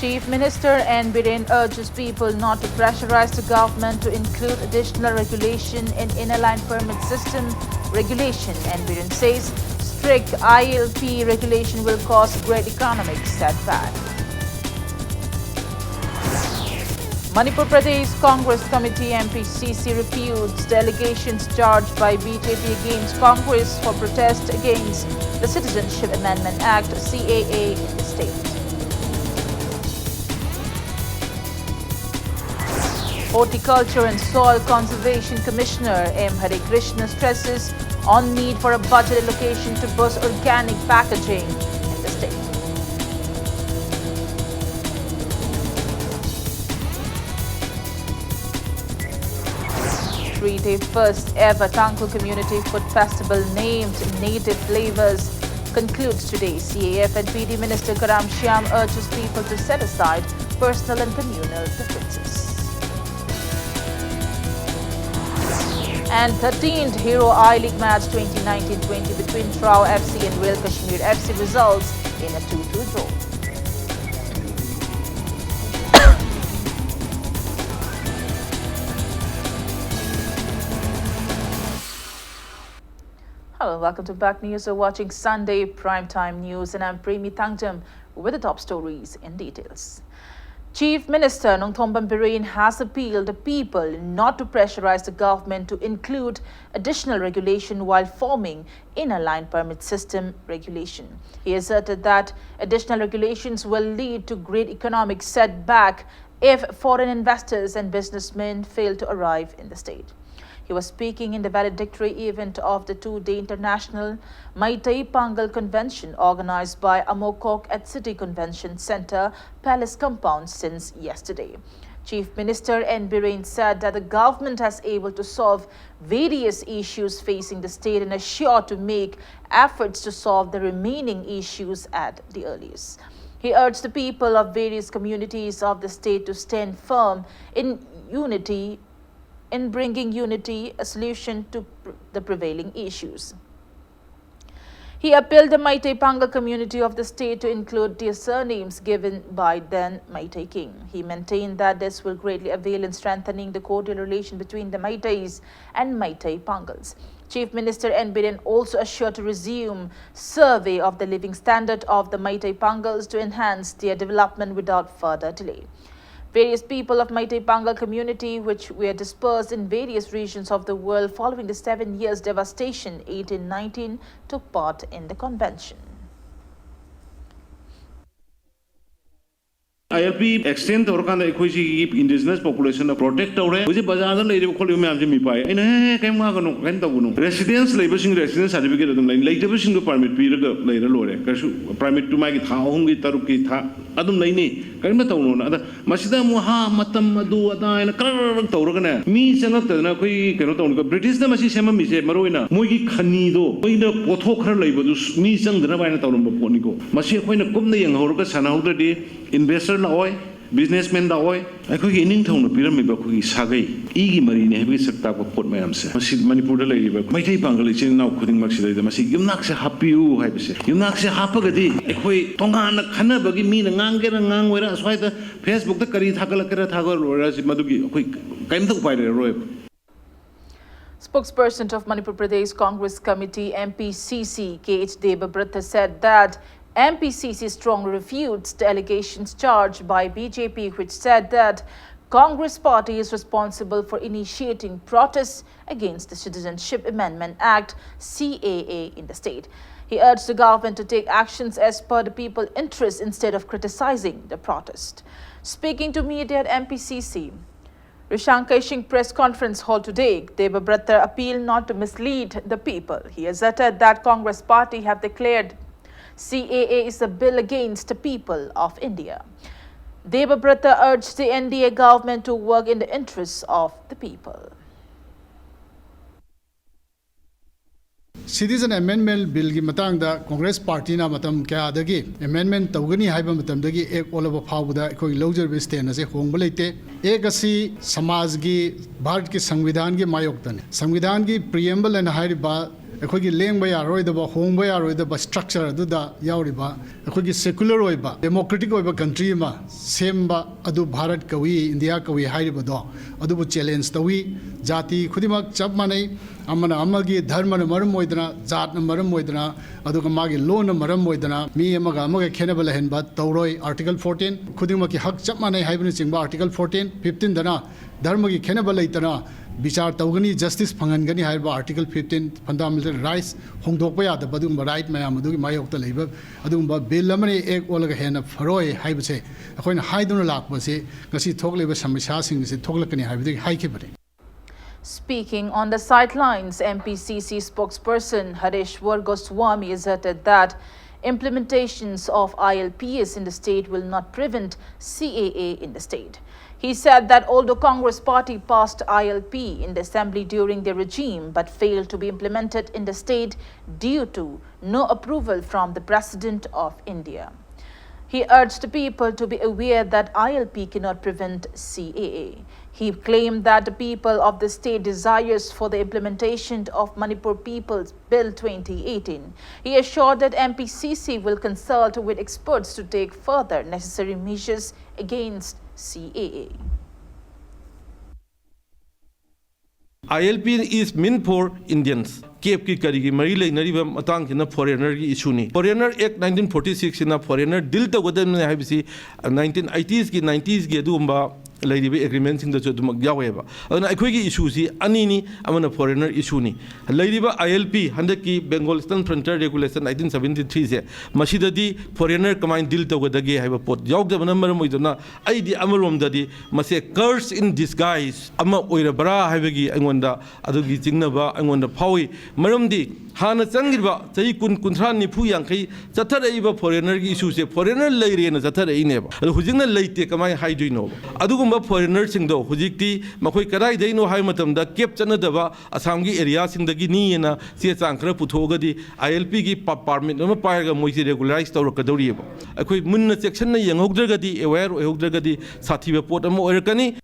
Chief Minister N. Biren urges people not to pressurize the government to include additional regulation in inner line permit system regulation. N. Biren says strict ILP regulation will cause great economic setback. Manipur Pradesh Congress Committee MPCC refutes the allegations charged by BJP against Congress for protest against the Citizenship Amendment Act CAA in the state. Horticulture and Soil Conservation Commissioner M. Hare Krishna stresses on need for a budget allocation to boost organic packaging in the state. Three-day first ever Tangkul Community Food Festival named Native Flavors concludes today. CAF and PD Minister Karam Shyam urges people to set aside personal and communal differences. And 13th Hero I-League match 2019-20 between Trau FC and Rail Kashmir FC results in a 2-2 draw. Hello, welcome to Back News. You're watching Sunday Primetime News and I'm Premi Tangjam with the top stories in details. Chief Minister Nongthomban Biren has appealed to people not to pressurize the government to include additional regulation while forming inner line permit system regulation. He asserted that additional regulations will lead to great economic setback if foreign investors and businessmen fail to arrive in the state. He was speaking in the valedictory event of the two-day international Maitai Pangal Convention organized by Amokok at City Convention Center Palace Compound since yesterday. Chief Minister N. Biren said that the government has able to solve various issues facing the state and is sure to make efforts to solve the remaining issues at the earliest. He urged the people of various communities of the state to stand firm in bringing unity, a solution to the prevailing issues. He appealed the Maitai Pangal community of the state to include their surnames given by then Maitai King. He maintained that this will greatly avail in strengthening the cordial relation between the Maitais and Maitai Pangals. Chief Minister N. Biren also assured to resume survey of the living standard of the Maitai Pangals to enhance their development without further delay. Various people of Maitai Pangal community, which were dispersed in various regions of the world following the 7 years devastation 1819, took part in the convention. ILP extend to Orkanda indigenous population protect our Bazaar lady Columbia Mipai. In a Kamagano, residence labelsing residence certificate of the later single permit period later lower. Permit to make it home with Taruki Adam Lane, Karmatono, Masida Muha, Matamadu, and a Karan Toragana. Me, Senator Nakui, British Namasima Mise, Maroina, Mugi Canido, Wina Potoka label, me, Sang the Navana Torum Ponico. Masia Quina Kumni and Horka Sanauda day, investor. Businessmen da oi akhoi ining thong pyramid ba khoi sagai igi mari ne bi sakta ko pot mayam se masi manipur da lai ba maitai pangal chin naw khuding mak sidai da masi yumnak se hapiu hai bise yumnak se hapaga di akhoi tonga na khana bagi mi na ngang ge ngang wera swai da Facebook da kari thakala kara thagor ora si madugi akhoi kaim thuk pai re roi. Spokesperson of Manipur Pradesh Congress Committee MPCC KH Debabrata said that MPCC strongly refutes the allegations charged by BJP, which said that Congress party is responsible for initiating protests against the Citizenship Amendment Act CAA in the state. He urged the government to take actions as per the people's interest instead of criticizing the protest. Speaking to media at MPCC, Rishankeshing press conference hall today, Debabrata appealed not to mislead the people. He asserted that Congress party have declared CAA is a bill against the people of India. Debabrata urged the NDA government to work in the interests of the people. Citizen Amendment Bill ki matang da Congress Party na matam kya adagi amendment tawgani haiba matam dagi ek olaba phawda khoi lojer be stand ase hongba leite ek asi samaj gi bharat ki संविधान की मायोक्तन संविधान की preamble and haiba ꯑꯩꯈꯣꯏꯒꯤ ꯂꯦꯡꯕ ꯌꯥꯔꯣꯏꯗꯕ ꯍꯣꯡꯕ ꯌꯥꯔꯣꯏꯗꯕ structure ꯑꯗꯨꯗ ꯌꯥꯎꯔꯤꯕ ꯑꯩꯈꯣꯏꯒꯤ ꯁꯦꯀꯨꯂꯔ ꯑꯣꯏꯕ ꯗꯦꯃꯣꯀ꯭ꯔꯦꯇꯤꯛ ꯑꯣꯏꯕ ꯀꯟꯇ꯭ꯔꯤ ꯑꯃ ꯁꯦꯝꯕ ꯑꯗꯨ ꯚꯥꯔꯠ ꯀꯧꯏ ꯏꯟꯗꯤꯌꯥ ꯀꯧꯏ ꯍꯥꯏꯔꯤꯕꯗꯣ ꯑꯗꯨꯕꯨ ꯆꯦꯂꯦꯟꯖ ꯇꯧꯏ ꯖꯥꯇꯤ ꯈꯨꯗꯤꯡꯃꯛ ꯆꯞ ꯃꯥꯟꯅꯩ ꯑꯃꯅ ꯑꯃꯒꯤ ꯙꯔꯃꯅ ꯃꯔꯝ ꯑꯣꯏꯗꯅ ꯖꯥꯠꯅ ꯃꯔꯝ ꯑꯣꯏꯗꯅ ꯑꯗꯨꯒ ꯃꯥꯒꯤ ꯂꯣꯟꯅ ꯃꯔꯝ ꯑꯣꯏꯗꯅ ꯃꯤ ꯑꯃꯒ ꯈꯦꯠꯅꯕ ꯂꯩꯍꯟꯕ ꯇꯧꯔꯣꯏ आर्टिकल 14 खुदिमकी हक चप माने हाइबने चिंबा आर्टिकल 14 15 दना धर्म की खेनब लेतना विचार तौगनी जस्टिस फंगनगनी हाइबा आर्टिकल 15 फंडामेंटल राइट्स होंदोकबा यादब अदुगुंबा राइट मयाम अदुगी मायोक्ता लेबा अदुगुंबा बिल अमने एक ओलगा हेना फरोय हाइबसे अखोइना हाइदुना लाकबसे गसी थोकलेबा समस्या सिंगसे थोकलकनी हाइबदि हाइखेबरे. Speaking on the sidelines, MPCC spokesperson Hareshwar Goswami asserted that implementations of ILPS in the state will not prevent CAA in the state. He said that although Congress party passed ILP in the assembly during their regime but failed to be implemented in the state due to no approval from the President of India. He urged the people to be aware that ILP cannot prevent CAA. He claimed that the people of the state desires for the implementation of Manipur People's Bill 2018. He assured that MPCC will consult with experts to take further necessary measures against CAA. ILP is meant for Indians. Cape ki karigi mari lai nariba matang kina foreigner ki issue ni. Foreigner Act 1946 na foreigner deal ta godam ne haibisi 1980s ki 90s ki adumba lady agreement in the Chotumak Yaweva. And I quick issue see Anini, I'm a foreigner issue ni. Lady ILP, Handaki, Bengal Eastern Frontier Regulation 1973, Mashida di foreigner command deal to the gay have a pot. Yog the number of Midona, I the Amarum daddy must say curse in disguise. Ama Oira Bra Havegi, I wonder, Adugi Zignava, I wonder Powi, Maramdi, Hana Sangiva, Saikun Kuntrani Puyanki, Satara Eva foreigner issues, a foreigner lady and a Satara Ineva. And who's in a late take a my high do you know. Adugumba foreigner singdo, Hujikti, Makoi Karai, they know Haimatam, the Cape Chanadava, Asangi areas in the Guinea and Siasankra Putogadi, ILP Parment, no Parga Moisi regularized or Kadorieva. A quick Munna section, young Hogdragadi, aware Hogdragadi, Sativa Potamo Erkani.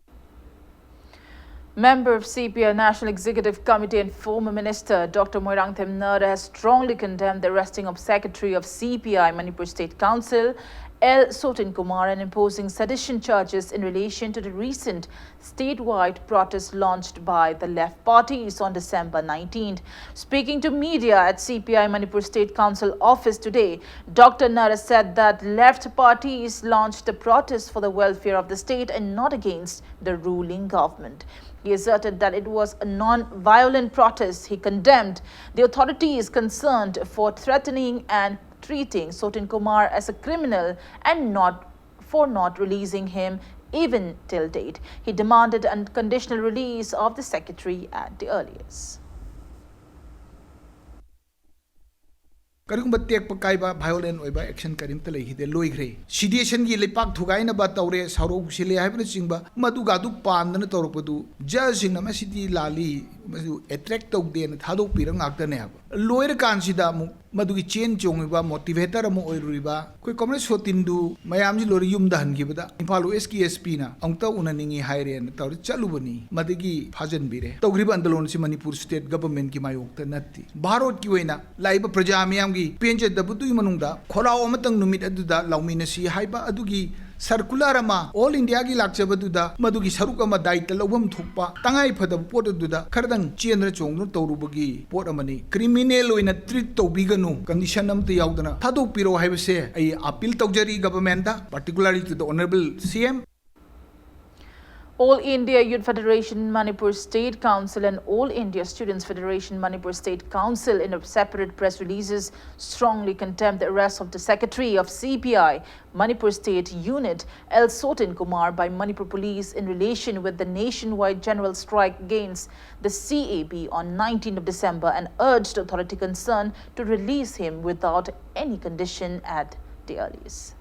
Member of CPI National Executive Committee and former Minister Dr. Moirang Themnada has strongly condemned the arresting of Secretary of CPI Manipur State Council L. Sotin Kumar and imposing sedition charges in relation to the recent statewide protest launched by the left parties on December 19th. Speaking to media at CPI Manipur State Council office today, Dr. Nara said that left parties launched the protest for the welfare of the state and not against the ruling government. He asserted that it was a non-violent protest. He condemned the authorities concerned for threatening and treating Sotin Kumar as a criminal and not releasing him even till date. He demanded unconditional release of the secretary at the earliest. Karumba tek pakaiba violent oiba action karim tale hide loigre sedition gi lepak thugaina ba tawre sarok sile haibna chingba madu ga du pandana tawrpadu judge na masidi lali masu attract tawde na thadok pirang aktane hab loir kansida mu madu gi chain chongiba motivator mu oiruriba koi communist sotindu mayam ji lori yum dahan gi bada imphalo SKSP na angta unaningi haire na tawre chalubani madigi phajan bire tawgriba andalon si Manipur state government ki mayokta natti bharot ki oina laiba praja miyam Penja Dabutui Manunda, Kola Omatang Numit Aduda, Lauminasi, Haiba Adugi, Circularama, all India Gilaksabaduda, Madugi Sarukama died the Lobum Tupa, Tangai for the Port Duda, Kardan, Chiandra Chong, Torubagi, Portamani, Criminal in a treat to biganu, conditionum to Yaudana, Tado Piro have say, a appeal to Jerry government, particularly to the Honorable CM. All India Youth Federation Manipur State Council and All India Students Federation Manipur State Council in separate press releases strongly condemned the arrest of the Secretary of CPI Manipur State Unit L. Sotin Kumar by Manipur Police in relation with the nationwide general strike against the CAB on 19th of December and urged authority concerned to release him without any condition at the earliest.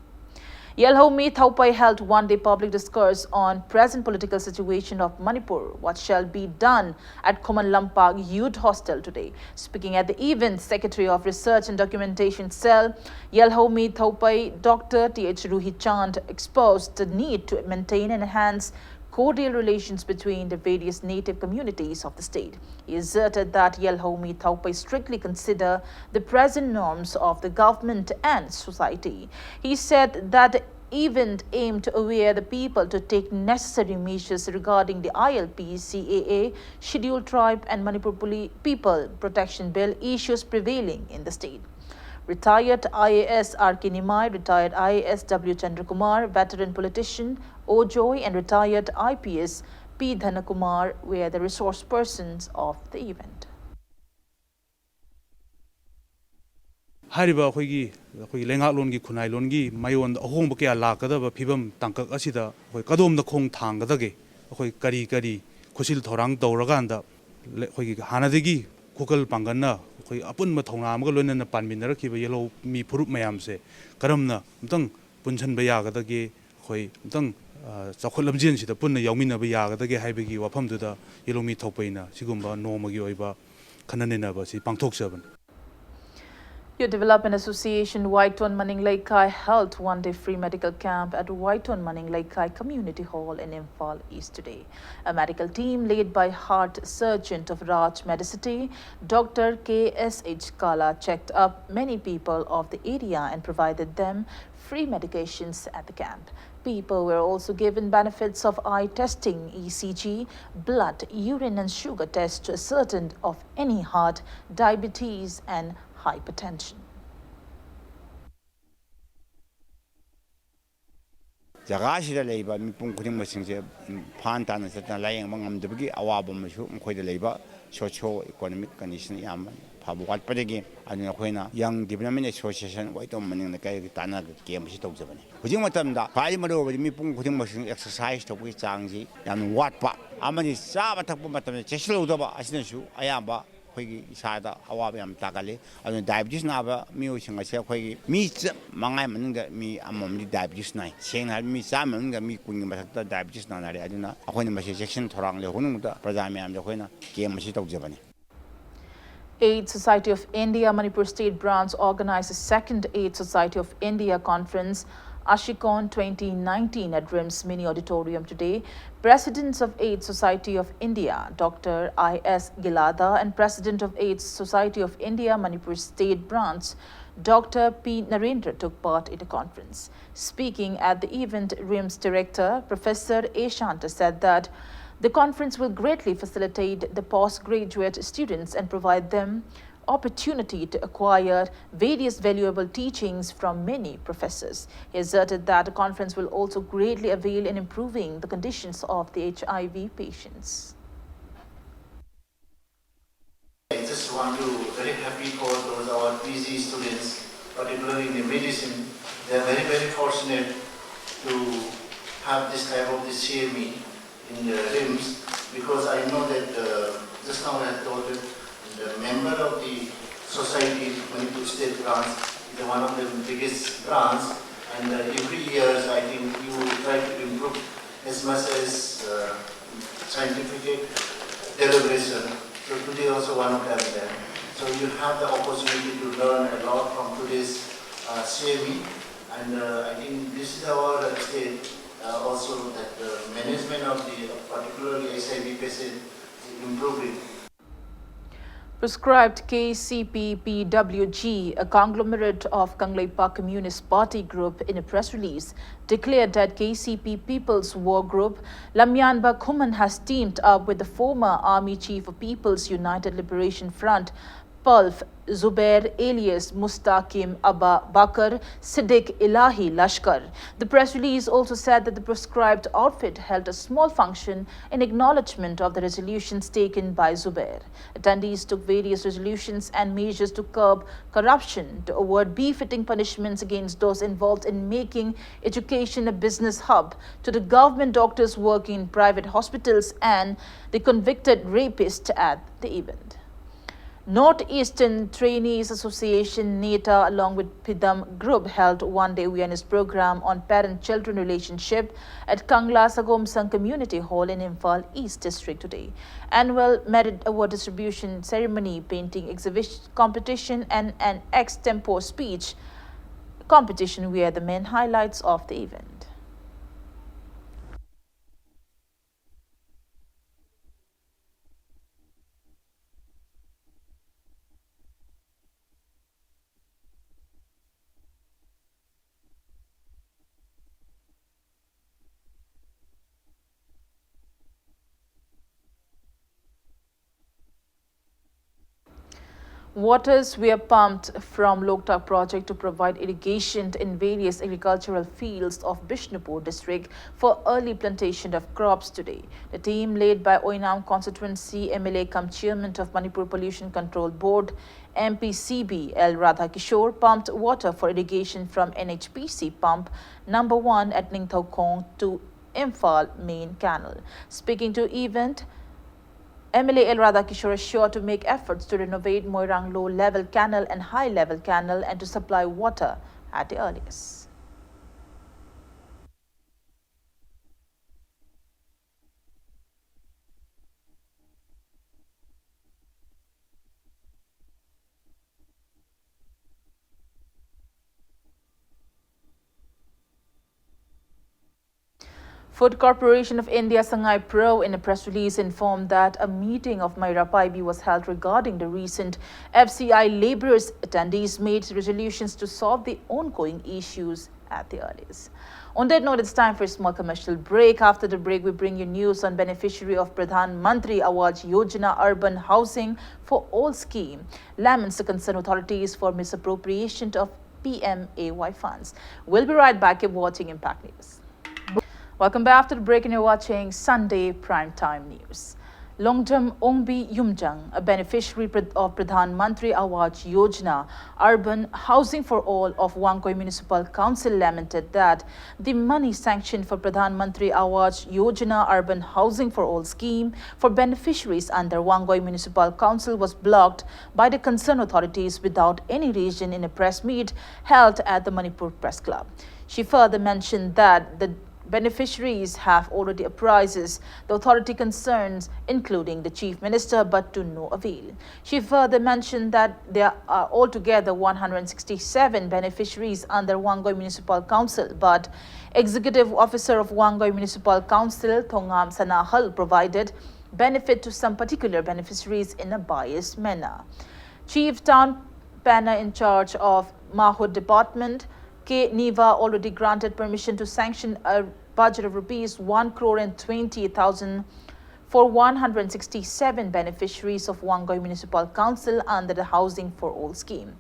Yelhomi Thaupai held one-day public discourse on present political situation of Manipur, what shall be done at Khoman Lampak Youth Hostel today. Speaking at the event, Secretary of Research and Documentation Cell, Yelhomi Thaupai, Dr. T.H. Ruhi Chand exposed the need to maintain and enhance cordial relations between the various native communities of the state. He asserted that Yelhomi Taupai strictly consider the present norms of the government and society. He said that the event aimed to aware the people to take necessary measures regarding the ILP, CAA, Scheduled Tribe and Manipur People Protection Bill issues prevailing in the state. Retired IAS R.K. Nimai, retired IAS W. Chandrakumar, veteran politician O. Joy, and retired IPS P. Dhanakumar were the resource persons of the event. ꯍꯥꯏꯔꯤꯕ ꯑꯩꯈꯣꯏꯒꯤ ꯂꯩꯉꯥꯛꯂꯣꯟꯒꯤ ꯈꯨꯟꯅꯥꯏꯂꯣꯟꯒꯤ ꯃꯥꯌꯣꯟꯗ ꯑꯍꯣꯡꯕ ꯀꯌꯥ ꯂꯥꯛꯀꯗꯕ ꯐꯤꯕꯝ ꯇꯥꯡꯀꯛ ꯑꯁꯤꯗ ꯑꯩꯈꯣꯏ ꯀꯗꯣꯝꯗ ꯈꯣꯡ ꯊꯥꯡꯒꯗꯒꯦ ꯑꯩꯈꯣꯏ ꯀꯔꯤ ꯈꯨꯠꯁꯤꯜ ꯊꯧꯔꯥꯡ ꯇꯧꯔꯀꯥꯟꯗ ꯑꯩꯈꯣꯏꯒꯤ ꯍꯥꯟꯅꯗꯒꯤ ꯈꯨꯀꯜ ꯄꯥꯡꯒꯜꯅ ꯑꯩꯈꯣꯏ ꯑꯄꯨꯟꯕ ꯊꯧꯅꯥ ꯑꯃꯒ ꯂꯣꯏꯅꯅ ꯄꯥꯟꯃꯤꯟꯅꯔꯛꯈꯤꯕ ꯌꯦꯜꯍꯧꯃꯤ ꯐꯨꯔꯨꯞ ꯃꯌꯥꯝꯁꯦ ꯀꯔꯝꯅ ꯑꯝꯇꯪ ꯄꯨꯟꯁꯤꯟꯕ ꯌꯥꯒꯗꯒꯦ ꯑꯩꯈꯣই ꯑꯝꯇꯪ ꯆꯥꯎꯈꯠ ꯂꯝꯖꯦꯟꯁꯤꯗ ꯄꯨꯟꯅ ꯌꯥꯎꯃꯤꯟꯅꯕ ꯌꯥꯒꯗꯒꯦ ꯍꯥꯏꯕꯒꯤ ꯋꯥꯐꯝꯗꯨꯗ ꯌꯦꯜꯍꯧꯃꯤ ꯊꯣꯛꯄꯩꯅ ꯁꯤꯒꯨꯝꯕ ꯅꯣꯡꯃꯒꯤ ꯑꯣꯏꯕ ꯈꯟꯅ ꯅꯩꯅꯕꯁꯤ ꯄꯥꯡꯊꯣꯛꯆꯕꯅꯤ. Youth Development Association Waiton Maning Laikai held one-day free medical camp at Waiton Maning Laikai Community Hall in Imphal East today. A medical team led by heart surgeon of Raj Medicity, Dr. K.S.H. Kala, checked up many people of the area and provided them free medications at the camp. People were also given benefits of eye testing, ECG, blood, urine and sugar tests to ascertain of any heart, diabetes and hypertension. ꯖꯒꯥꯁꯤꯗ ꯂꯩꯕ ꯃꯤꯄꯨꯝ ꯈꯨꯗꯤꯡꯃꯛꯁꯤꯡꯁꯦ ꯐꯥꯟ ꯇꯥꯅ ꯆꯠꯇꯅ ꯂꯥꯌꯦꯡꯕ ꯉꯝꯗꯕꯒꯤ ꯑꯋꯥꯕ ꯑꯃꯁꯨ ꯃꯈꯣꯏꯗ ꯂꯩꯕ socio economic condition ꯌꯥꯝ ꯐꯕ ꯋꯥꯠꯄꯗꯒꯤ ꯑꯗꯨꯅ ꯑꯩꯈꯣꯏꯅ ꯌꯪ ꯗꯤꯕꯂꯞꯃꯦꯟ ꯑꯦꯁꯣꯁꯤꯌꯦꯁꯟ ꯋꯥꯏꯇꯣꯝ ꯃꯅꯤꯡꯗ ꯀꯩꯒꯤ ꯇꯥꯟꯅꯔꯒ ꯀꯦꯝ ꯑꯁꯤ ꯇꯧꯖꯕꯅꯤ. ꯍꯧꯖꯤꯛ ꯃꯇꯝꯗ ꯈ꯭ꯋꯥꯏꯗꯒꯤ ꯃꯔꯨꯑꯣꯏꯕꯗꯤ ꯃꯤꯄꯨꯝ ꯈꯨꯗꯤꯡꯃꯛꯁꯤꯡ ꯑꯦꯛꯁꯔꯁꯥꯏꯁ ꯇꯧꯕꯒꯤ ꯆꯥꯡꯁꯤ ꯌꯥꯝꯅ ꯋꯥꯠꯄ ꯑꯃꯗꯤ ꯆꯥꯕ ꯊꯛꯄ ꯃꯇꯝꯗ ꯆꯦꯛꯁꯤꯜꯍꯧꯗꯕ ꯑꯁꯤꯅꯁꯨ ꯑꯌꯥꯝꯕ ꯑꯩꯈꯣꯏꯒꯤ ꯏꯁꯥꯗ ꯑꯋꯥꯕ ꯌꯥꯝ ꯇꯥꯒꯜꯂꯤ. ꯑꯗꯨꯅ ꯗꯥꯏꯕꯦꯇꯤꯁ ꯅꯥꯕ ꯃꯤꯑꯣꯏꯁꯤꯡ ꯑꯁꯤ ꯑꯩꯈꯣꯏꯒꯤ ꯃꯤ ꯃꯉꯥ ꯃꯅꯨꯡꯗ ꯃꯤ ꯑꯃꯃꯝꯗꯤ ꯗꯥꯏꯕꯦꯇꯤꯁ ꯅꯥꯏ. ꯁꯦꯡꯅ ꯍꯥꯏꯔꯕꯗ ꯃꯤ ꯆꯥꯝꯃ ꯃꯅꯨꯡꯗ ꯃꯤ ꯀꯨꯟꯒꯤ ꯃꯊꯛꯇ ꯗꯥꯏꯕꯦꯇꯤꯁ ꯅꯥꯅꯔꯦ. ꯑꯗꯨꯅ ꯑꯩꯈꯣꯏꯅ ꯃꯁꯤ ꯆꯦꯛꯁꯤꯟ ꯊꯧꯔꯥꯡ ꯂꯧꯍꯟꯅꯤꯡꯕꯗ ꯄ꯭ꯔꯖꯥ ꯃꯌꯥꯝꯗ ꯑꯩꯈꯣꯏꯅ ꯀꯦꯝ ꯑꯁꯤ ꯇꯧꯖꯕꯅꯤ. AIDS Society of India Manipur State Branch organized the second AIDS Society of India Conference Ashikon 2019 at RIMS Mini Auditorium today. Presidents of AIDS Society of India, Dr. I.S. Gilada, and President of AIDS Society of India Manipur State Branch, Dr. P. Narendra, took part in the conference. Speaking at the event, RIMS Director Professor A. Shanta said that the conference will greatly facilitate the postgraduate students and provide them opportunity to acquire various valuable teachings from many professors. He asserted that the conference will also greatly avail in improving the conditions of the HIV patients. I just want to very happy for those our PG students, particularly in the medicine. They are very, very fortunate to have this type of this CME in the RIMS, because I know that just now I had told you the member of the society, Manipur State Branch, is one of the biggest branch, and every year I think you try to improve as much as scientific deliberation. So today also one of them there. So you have the opportunity to learn a lot from today's CME, and I think this is our state. Also that the management of the particularly HIV patient is improving. Prescribed KCP-PWG, a conglomerate of Kangleipa Communist Party group, in a press release declared that KCP People's War Group Lamyanba Khuman has teamed up with the former Army Chief of People's United Liberation Front, Pulf Zubair alias Mustaqim Abba Bakr Siddiq Ilahi Lashkar. The press release also said that the proscribed outfit held a small function in acknowledgement of the resolutions taken by Zubair. Attendees took various resolutions and measures to curb corruption, to award befitting punishments against those involved in making education a business hub, to the government doctors working in private hospitals and the convicted rapist at the event. Northeastern Trainees Association NETA along with Pidam Group held one-day awareness program on parent-children relationship at Kangla Sagomsang Community Hall in Imphal East District today. Annual Merit Award distribution ceremony, painting exhibition competition and an extempore speech competition were the main highlights of the event. Waters were pumped from Loktak project to provide irrigation in various agricultural fields of Bishnupur district for early plantation of crops today. The team led by Oinam constituency MLA cum chairman of Manipur Pollution Control Board MPCB L. Radhakishore pumped water for irrigation from NHPC pump number 1 at Ningthau to Imphal main canal. Speaking to event, MLA El Radhakishore is sure to make efforts to renovate Moirang low-level canal and high-level canal and to supply water at the earliest. Food Corporation of India Sangai Pro in a press release informed that a meeting of Myra Paibi was held regarding the recent FCI labourers. Attendees made resolutions to solve the ongoing issues at the earliest. On that note, it's time for a small commercial break. After the break, we bring you news on beneficiary of Pradhan Mantri Awaj Yojana Urban Housing for All scheme. Laments the concerned authorities for misappropriation of PMAY funds. We'll be right back. Keep watching Impact News. Welcome back after the break and you're watching Sunday Primetime News. Longdam Ongbi Yumjang, a beneficiary of Pradhan Mantri Awaj Yojana, Urban Housing for All of Wangkoi Municipal Council lamented that the money sanctioned for Pradhan Mantri Awaj Yojana Urban Housing for All scheme for beneficiaries under Wangkoi Municipal Council was blocked by the concerned authorities without any reason in a press meet held at the Manipur Press Club. She further mentioned that the beneficiaries have already apprised the authority concerns, including the Chief Minister, but to no avail. She further mentioned that there are altogether 167 beneficiaries under Wangkoi Municipal Council, but Executive Officer of Wangkoi Municipal Council, Thongam Sanahal, provided benefit to some particular beneficiaries in a biased manner. Chief Town Planner in charge of Mahud Department, K. Niva, already granted permission to sanction a budget of rupees 1,20,00,000 for 167 beneficiaries of Wangkoi Municipal Council under the Housing for All scheme.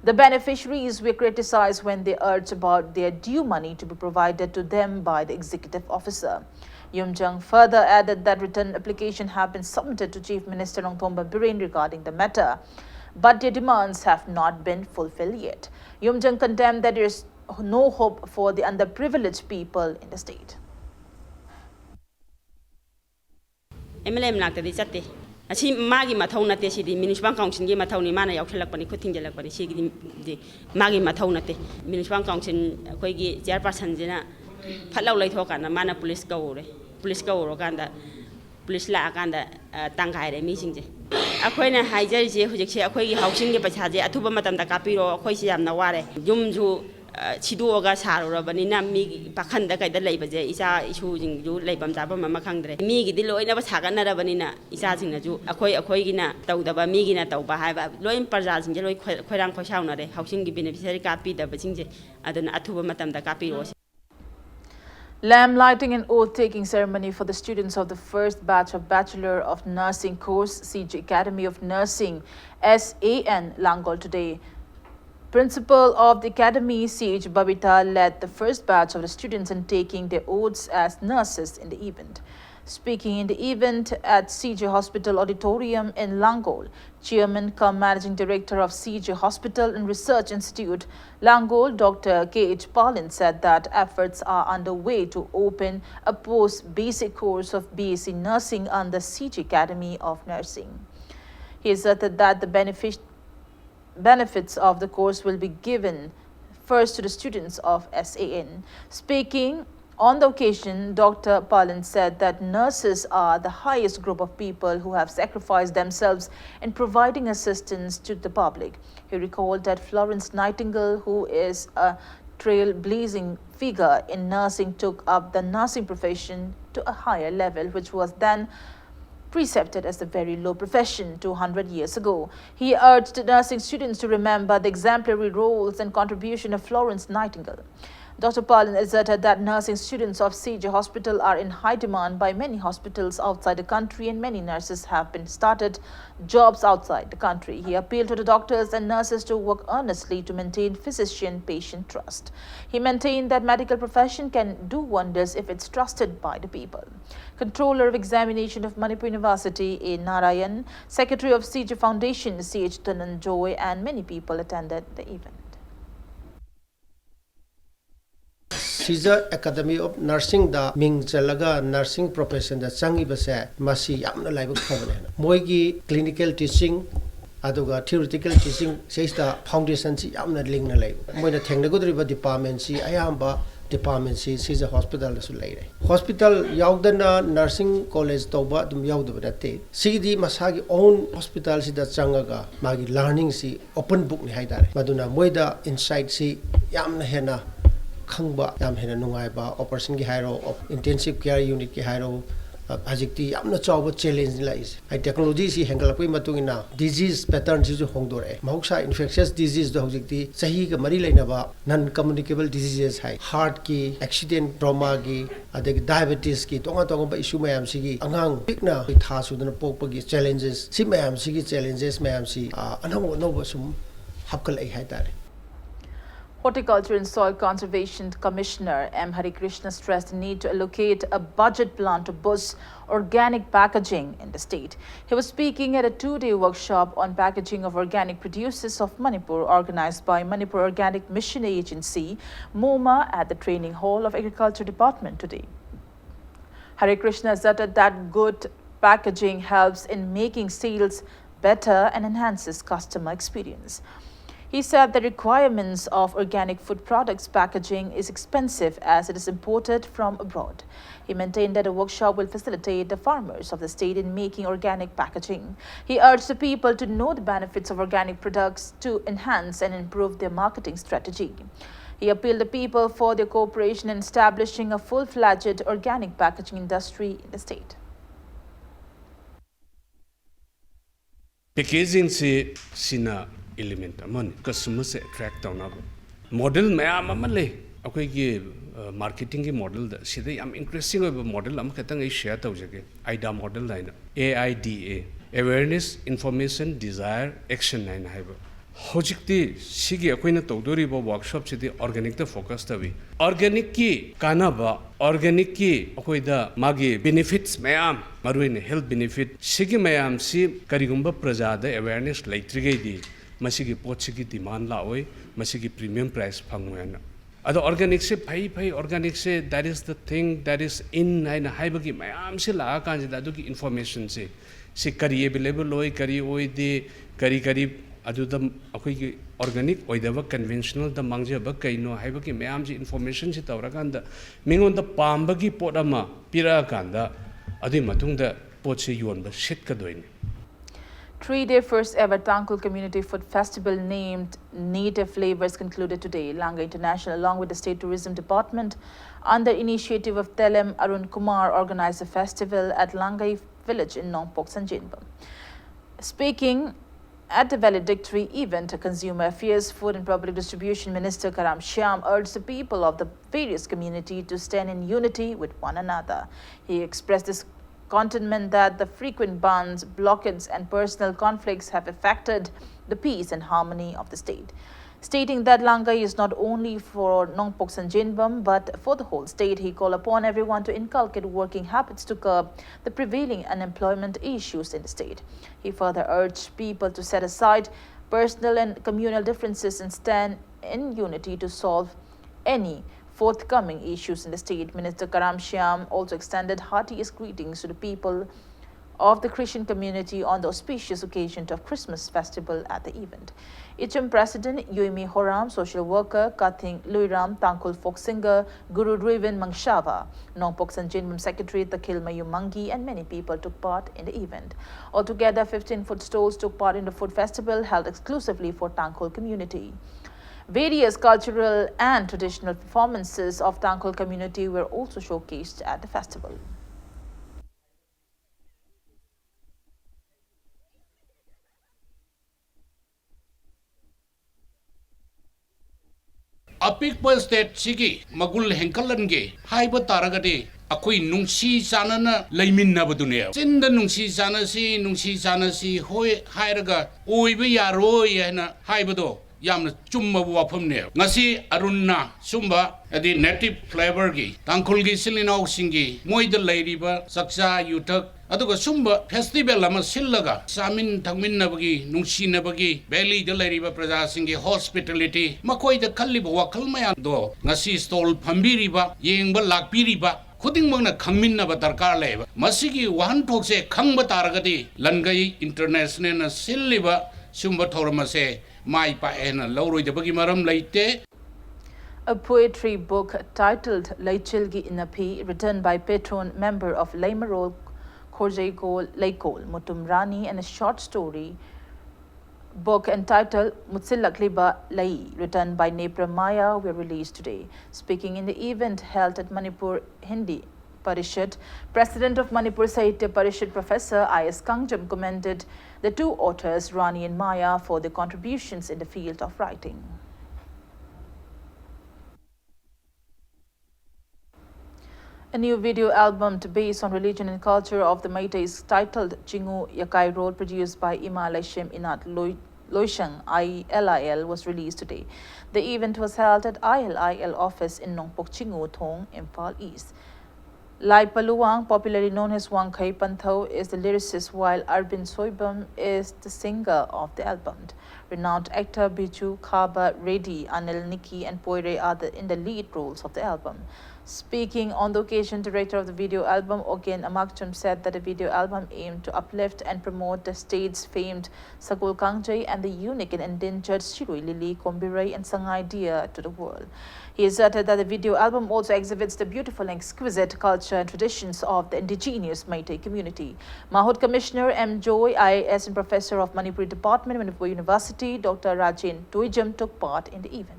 The beneficiaries were criticized when they urged about their due money to be provided to them by the executive officer. Yumjang further added that written application have been submitted to Chief Minister Nongthomba Biren regarding the matter, but their demands have not been fulfilled yet. Yumjang condemned that there is no hope for the underprivileged people in the state. MLM naktadi chatte asi magi mathau nate si di municipal council gi mathau ni mana yaukhelak pani khuting jelak pani si di magi mathau nate municipal council khoi gi chairperson jina phalau lai thoka na mana police ka oro kanda police la kanda tangai re mi singje akoina haijar je hujik se akoi gi housing gi paisa je athuba matam da kapiro khoi si yamna ware jum ju chiduoga sarurabani mi pakhanda kaida leibaje isa isu jing ju leibam jaba mama khangdre mi gi diloina ba sagana rabani na isa jing na ju akoi gi na tawdaba mi gi na tawba haiba loin parja jing je loi khoirang khoisauna re housing gi beneficiary kapi da bajing je aduna athuba matam da kapiro. Lamp lighting and oath-taking ceremony for the students of the first batch of Bachelor of Nursing course, CG Academy of Nursing, SAN, Langol today. Principal of the Academy, C.H. Babita, led the first batch of the students in taking their oaths as nurses in the event. Speaking in the event at CJ Hospital Auditorium in Langol, Chairman cum Managing Director of CJ Hospital and Research Institute, Langol, Dr. K.H. Palin, said that efforts are underway to open a post-basic course of BSc Nursing under CJ Academy of Nursing. He asserted that the benefits of the course will be given first to the students of SAN. Speaking on the occasion, Dr. Palin said that nurses are the highest group of people who have sacrificed themselves in providing assistance to the public. He recalled that Florence Nightingale, who is a trailblazing figure in nursing, took up the nursing profession to a higher level, which was then precepted as a very low profession 200 years ago. He urged nursing students to remember the exemplary roles and contribution of Florence Nightingale. Dr. Palin asserted that nursing students of CJ Hospital are in high demand by many hospitals outside the country, and many nurses have been started jobs outside the country. He appealed to the doctors and nurses to work earnestly to maintain physician-patient trust. He maintained that medical profession can do wonders if it's trusted by the people. Controller of Examination of Manipur University, A. Narayan, Secretary of CJ Foundation, C.H. Dhananjoy, and many people attended the event. Caesar Academy of Nursing da Ming Chalaga nursing profession da changi base masi yamna laibuk phabane moigi clinical teaching aduga theoretical teaching seista foundation si yamna link na lai moina thengna godriba department si ayamba department si Caesar hospital da su lai hospital yaudana nursing college toba dum yaudaba nate sidi masagi own hospital si da changaga magi learning si open book ni haidare maduna moida insight si yamna hena khangba yam hena nungaiba operation ki hairo intensive care unit ki hairo ajikti yamna chawba challenge la is ai technology si hengala pui matungina disease pattern si ju hongdore mahuksa infectious disease do hojikti sahi ga mari lainaba non communicable diseases hai heart ki accident trauma ki adeg diabetes ki tonga tonga ba issue mayam si gi angang pikna tha su dana pokpa gi challenges si mayam si gi challenges mayam si anau no sum hapkal ai hai tare. Horticulture and Soil Conservation Commissioner M. Hari Krishna stressed the need to allocate a budget plan to boost organic packaging in the state. He was speaking at a two-day workshop on packaging of organic produces of Manipur organized by Manipur Organic Mission Agency, MOMA, at the Training Hall of Agriculture Department today. Hari Krishna asserted that good packaging helps in making sales better and enhances customer experience. He said the requirements of organic food products packaging is expensive as it is imported from abroad. He maintained that a workshop will facilitate the farmers of the state in making organic packaging. He urged the people to know the benefits of organic products to enhance and improve their marketing strategy. He appealed to people for their cooperation in establishing a full-fledged organic packaging industry in the state. Packaging se sina element amon customer se attract tawnaba model mayam amale akoi gi marketing gi model da sida yam interesting oiba model am khatang ai share tawjage AIDA model laina AIDA awareness information desire action line haiba hojikti sigi akoina tawdoriba workshop sidi organic ta focus tawi organic ki kanaba organic ki akoida magi benefits mayam maruin health benefit sigi mayam si karigumba praja da awareness laitrigei di masigi pochigi demand la oi masigi premium price phangwena ado organic se phai organic se that is the thing that is in aina haibagi mayam se la kan da du ki information se kari available oi kari oi de kari adu da akoi ki organic oi da conventional da mangje ba kaino haibagi mayam se information se tawra kan da mingon da pambagi pot ama pira kan da adi matung da pot se yon ba shit ka doine. 3-day first ever Tangkul Community Food Festival named Native Flavors concluded today. Langa International, along with the State Tourism Department, under initiative of Telem Arun Kumar, organized a festival at Langai village in Nongpok, Sanjinbam. Speaking at the valedictory event, Consumer Affairs, Food and Public Distribution Minister Karam Shyam urged the people of the various communities to stand in unity with one another. He expressed this contentment that the frequent bans, blockades and personal conflicts have affected the peace and harmony of the state. Stating that Langai is not only for Nongpok Sanjinbam but for the whole state, he called upon everyone to inculcate working habits to curb the prevailing unemployment issues in the state. He further urged people to set aside personal and communal differences and stand in unity to solve any forthcoming issues in the state. Minister Karam Shyam also extended heartiest greetings to the people of the Christian community on the auspicious occasion of Christmas festival at the event. HM President Yuimi Horam, social worker Kathing Luiram, Tangkul folk singer Guru Driven Mangshava, Nongpok Sanjinbam Secretary Takil Mayumangi, and many people took part in the event. Altogether, 15 food stalls took part in the food festival held exclusively for Tangkul community. Various cultural and traditional performances of Tangkul community were also showcased at the festival. apikpa state sigi magul henkalange haiba taragade akoi nungsi chanana leiminnabadunia chinda nungsi chanasi hoi hairaga oiba yaroi hena haibado yamna chumma wafamne ngasi arunna sumba adi native flavor gi tangkhul gi silinau singi moida leiriba saksa yuthak aduga sumba festival ama sillaga samin thangminnabagi nungsinabagi valley da leiriba praja singi hospitality makoi da khalliba wakal maya do ngasi stall phambiriba yengba lakpiriba khudingmangna khangminnaba darkar leba masigi wahan thokse khangba taragadi langai international na silliba sumba thoramase mai pa ena lauroidabagi maram leite. A poetry book titled Laichilgi Inapi, written by patron member of Laimarol Khorjaigol Laikol Mutumrani, and a short story book entitled Mutsilakliba Lai, written by Nepra Maya, were released today. Speaking in the event held at Manipur Hindi Parishad, President of Manipur Sahitya Parishad Professor I.S. Kangjam commended the two authors, Rani and Maya, for their contributions in the field of writing. A new video album based on religion and culture of the Meiteis titled Chingu Yakai Road, produced by Ima Leshem Inat Loishang ILIL, was released today. The event was held at ILIL office in Nongpok Chingu Thong, Imphal East. Lai Paluang, popularly known as Wang Kai Pantho, is the lyricist, while Arvind Soibam is the singer of the album. Renowned actor Biju Khaba Reddy, Anil Nikki, and Poire are in the lead roles of the album. Speaking on the occasion, director of the video album, Ogen Amakchum, said that the video album aimed to uplift and promote the state's famed Sagul Kangjay and the unique and endangered Shirui Lili, Kombirai, and Sangai deer to the world. He asserted that the video album also exhibits the beautiful and exquisite culture and traditions of the indigenous Meitei community. Mahut Commissioner M. Joy, IAS and Professor of Manipuri Department, Manipur University, Dr. Rajen Tuijam, took part in the event.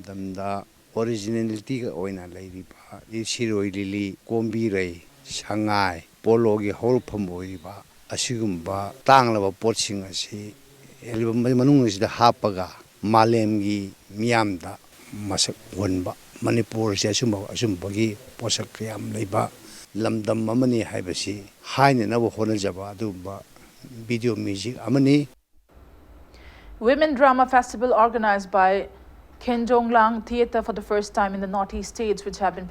Damda originality ka oina leiriba di Shiroi Lili Kombirai Sangai Pologi holpham oiriba asigumba tanglaba potsing asi elba manung sida hapaga malemgi miyamda masak wonba Manipur se asumbagi posak yam leiba lamdam amani haibasi haine nabu honajaba adumba video music amani. Women Drama Festival organized by Kenjonglang Theatre for the first time in the Northeast states, which have been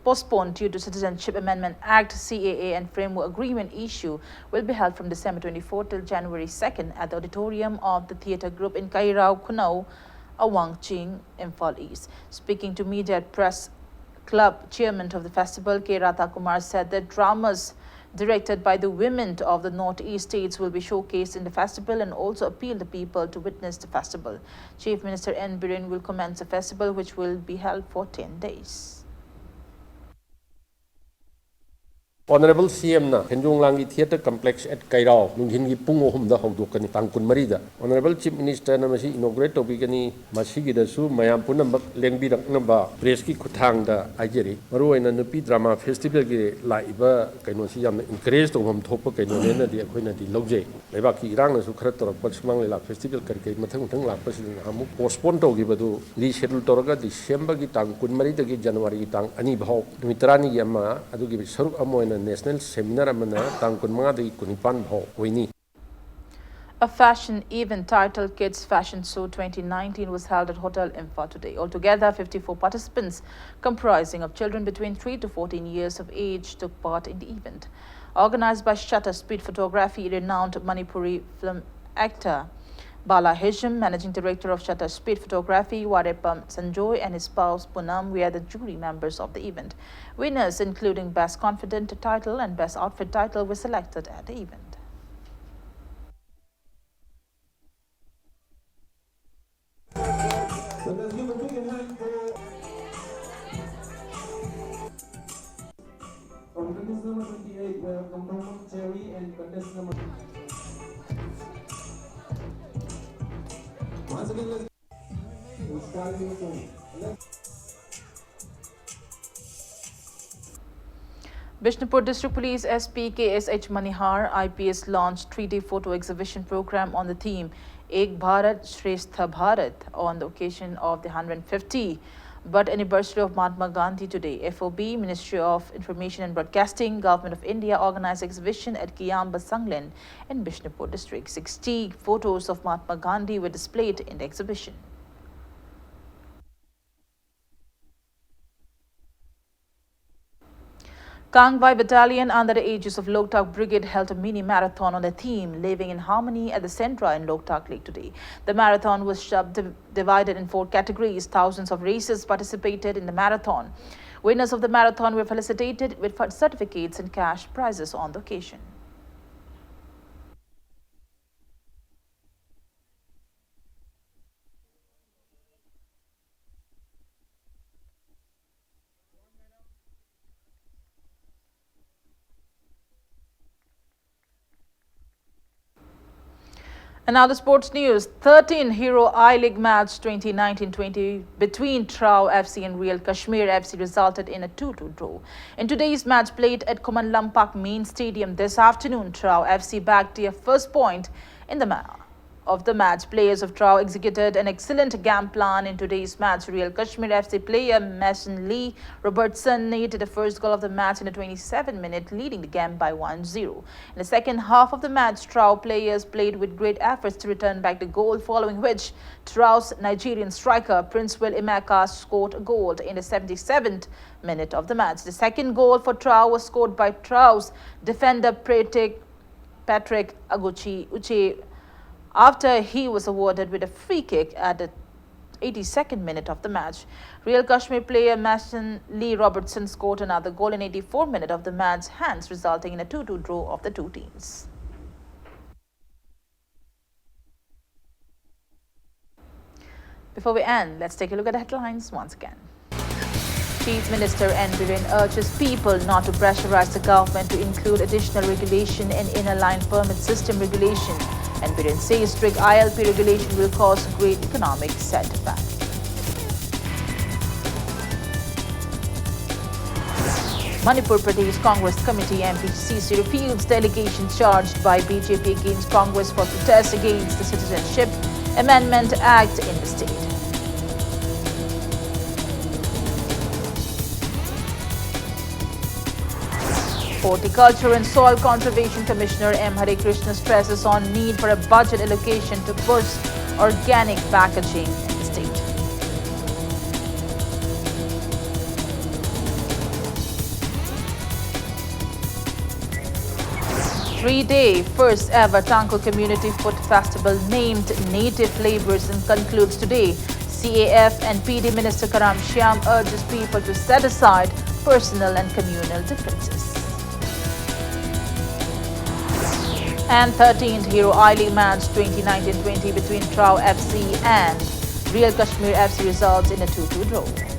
postponed due to Citizenship Amendment Act, CAA, and Framework Agreement issue, will be held from December 24 till January 2nd at the auditorium of the theatre group in Kairao, Kunau, Awang Ching, Imphal East. Speaking to media at Press Club, chairman of the festival, K. Radha Kumar, said that dramas directed by the women of the Northeast states will be showcased in the festival and also appeal the people to witness the festival. Chief Minister N. Biren will commence the festival, which will be held for 10 days. Honorable CM na Kenjonglangi Theatre Complex at Kairao nunghingi pungo humda hawdokani tangkun marida. Honorable Chief Minister na masi inaugurate tobigani masigi dasu mayam punambak lengbirak namba press ki kuthang da ajeri maruaina nupi drama festival gi laiba kaino si yamna encourage tobam thopa kaino ne na di akhoina di logje leba ki irang na su khara torak pasmang lela festival kar kai mathang thang la pasin hamu postpone to gi badu li schedule toraga December gi tangkun marida gi January gi tang ani bhaw mitrani gi amma adu gi saruk amoina National Seminar amana tangkun mangadi kunipan bhaw oini. A fashion event titled Kids Fashion Show 2019 was held at Hotel Imphal today. Altogether, 54 participants comprising of children between 3 to 14 years of age took part in the event. Organized by Shutter Speed Photography, renowned Manipuri film actor Bala Hisham, Managing Director of Shutter Speed Photography, Warepam Sanjoy, and his spouse Punam were the jury members of the event. Winners, including Best Confident title and Best Outfit title, were selected at the event. From contestant number 28, welcome Norman Cherry, and contestant number... Once again, we're starting with Bishnupur District Police SP KSH Manihar IPS launched 3-day photo exhibition program on the theme Ek Bharat Shrestha Bharat on the occasion of the 150th anniversary of Mahatma Gandhi today. FOB, Ministry of Information and Broadcasting, Government of India organized exhibition at Kiyamba Sanglen in Bishnupur District. 60 photos of Mahatma Gandhi were displayed in the exhibition. Kangbai Battalion under the aegis of Loktak Brigade held a mini marathon on the theme Living in Harmony at the Centra in Loktak Lake today. The marathon was divided in 4 categories. Thousands of racers participated in the marathon. Winners of the marathon were felicitated with certificates and cash prizes on the occasion. And now the sports news. 13 Hero I-League match 2019-20 between Trau FC and Real Kashmir FC resulted in a 2-2 draw. In today's match played at Kuman Lampak Main Stadium this afternoon, Trau FC bagged their first point in the match. Players of Trau executed an excellent game plan in today's match. Real Kashmir FC player Mason Lee Robertson netted the first goal of the match in the 27th minute, leading the game by 1-0. In the second half of the match, Trau players played with great efforts to return back the goal, following which Trau's Nigerian striker Princewell Emeka scored a goal in the 77th minute of the match. The second goal for Trau was scored by Trau's defender Patrick Aguchi Uche after he was awarded with a free kick at the 82nd minute of the match. Real Kashmir player Mason Lee Robertson scored another goal in 84th minute of the match, hence resulting in a 2-2 draw of the two teams. Before we end, let's take a look at the headlines once again. Chief Minister N. Biren urges people not to pressurize the government to include additional regulation in inner line permit system regulation. And Biren says strict ILP regulation will cause great economic setback. Manipur Pradesh Congress Committee MPCC refutes the allegation charged by BJP against Congress for protest against the Citizenship Amendment Act in the state. Horticulture and Soil Conservation Commissioner M. Hare Krishna stresses on need for a budget allocation to push organic packaging in the state. Three-day first ever Tanko Community Food Festival named Native Flavors and concludes today. CAF and PD Minister Karam Shyam urges people to set aside personal and communal differences. And 13th Hero I-League match 2019-20 between Trau FC and Real Kashmir FC results in a 2-2 draw.